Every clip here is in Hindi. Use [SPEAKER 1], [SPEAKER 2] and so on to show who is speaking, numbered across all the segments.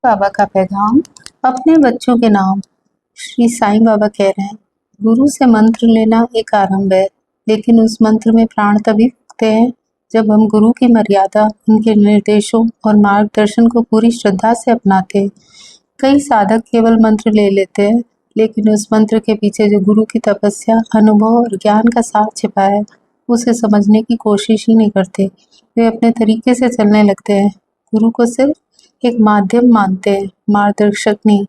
[SPEAKER 1] बाबा का पैगाम अपने बच्चों के नाम। श्री साईं बाबा कह रहे हैं, गुरु से मंत्र लेना एक आरंभ है, लेकिन उस मंत्र में प्राण तभी फूकते हैं जब हम गुरु की मर्यादा, उनके निर्देशों और मार्गदर्शन को पूरी श्रद्धा से अपनाते हैं। कई साधक केवल मंत्र ले लेते हैं, लेकिन उस मंत्र के पीछे जो गुरु की तपस्या, अनुभव और ज्ञान का सार छिपा है, उसे समझने की कोशिश ही नहीं करते। वे अपने तरीके से चलने लगते हैं, गुरु को सिर्फ एक माध्यम मानते हैं, मार्गदर्शक नहीं।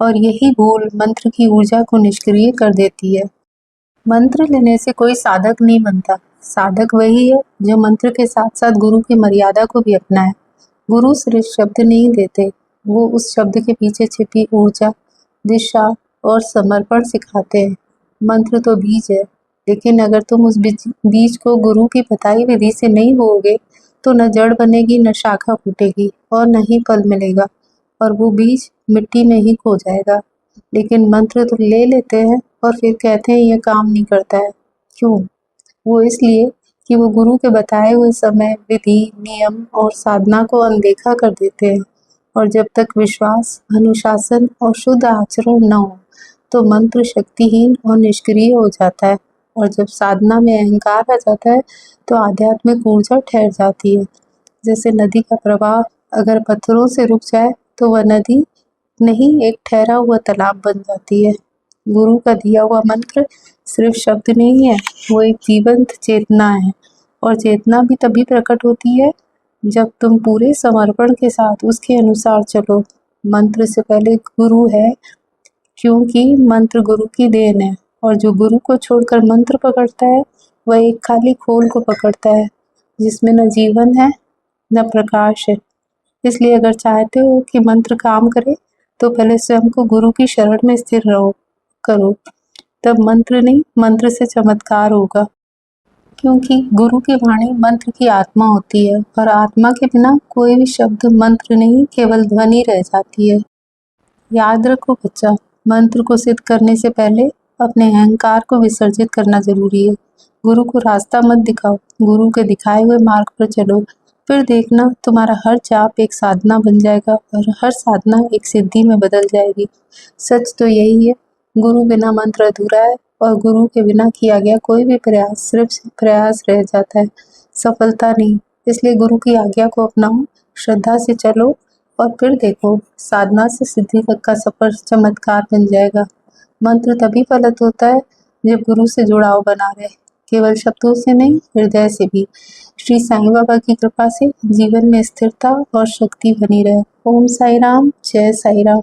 [SPEAKER 1] और यही भूल मंत्र की ऊर्जा को निष्क्रिय कर देती है। मंत्र लेने से कोई साधक नहीं बनता। साधक वही है जो मंत्र के साथ साथ गुरु की मर्यादा को भी अपनाए। गुरु सिर्फ शब्द नहीं देते, वो उस शब्द के पीछे छिपी ऊर्जा, दिशा और समर्पण सिखाते हैं। मंत्र तो बीज है, लेकिन अगर तुम उस बीज को गुरु की बताई विधि से नहीं बोओगे, तो न जड़ बनेगी, न शाखा फूटेगी और न ही फल मिलेगा, और वो बीज मिट्टी में ही खो जाएगा। लेकिन मंत्र तो ले लेते हैं और फिर कहते हैं ये काम नहीं करता है। क्यों? वो इसलिए कि वो गुरु के बताए हुए समय, विधि, नियम और साधना को अनदेखा कर देते हैं। और जब तक विश्वास, अनुशासन और शुद्ध आचरण न हो, तो मंत्र शक्तिहीन और निष्क्रिय हो जाता है। और जब साधना में अहंकार आ जाता है, तो आध्यात्मिक ऊर्जा ठहर जाती है। जैसे नदी का प्रवाह अगर पत्थरों से रुक जाए, तो वह नदी नहीं, एक ठहरा हुआ तालाब बन जाती है। गुरु का दिया हुआ मंत्र सिर्फ शब्द नहीं है, वो एक जीवंत चेतना है। और चेतना भी तभी प्रकट होती है जब तुम पूरे समर्पण के साथ उसके अनुसार चलो। मंत्र से पहले गुरु है, क्योंकि मंत्र गुरु की देन है। और जो गुरु को छोड़कर मंत्र पकड़ता है, वह एक खाली खोल को पकड़ता है, जिसमें न जीवन है न प्रकाश है। इसलिए अगर चाहते हो कि मंत्र काम करे, तो पहले स्वयं को गुरु की शरण में स्थिर करो। तब मंत्र नहीं, मंत्र से चमत्कार होगा। क्योंकि गुरु की वाणी मंत्र की आत्मा होती है, और आत्मा के बिना कोई भी शब्द मंत्र नहीं, केवल ध्वनि रह जाती है। याद रखो बच्चा, मंत्र को सिद्ध करने से पहले अपने अहंकार को विसर्जित करना जरूरी है। गुरु को रास्ता मत दिखाओ, गुरु के दिखाए हुए मार्ग पर चलो। फिर देखना, तुम्हारा हर जाप एक साधना बन जाएगा और हर साधना एक सिद्धि में बदल जाएगी। सच तो यही है, गुरु बिना मंत्र अधूरा है, और गुरु के बिना किया गया कोई भी प्रयास सिर्फ प्रयास रह जाता है, सफलता नहीं। इसलिए गुरु की आज्ञा को अपनाओ, श्रद्धा से चलो, और फिर देखो, साधना से सिद्धि तक का सफर चमत्कार बन जाएगा। मंत्र तभी फलित होता है जब गुरु से जुड़ाव बना रहे, केवल शब्दों से नहीं, हृदय से भी। श्री साईं बाबा की कृपा से जीवन में स्थिरता और शक्ति बनी रहे। ओम साई राम, जय साई राम।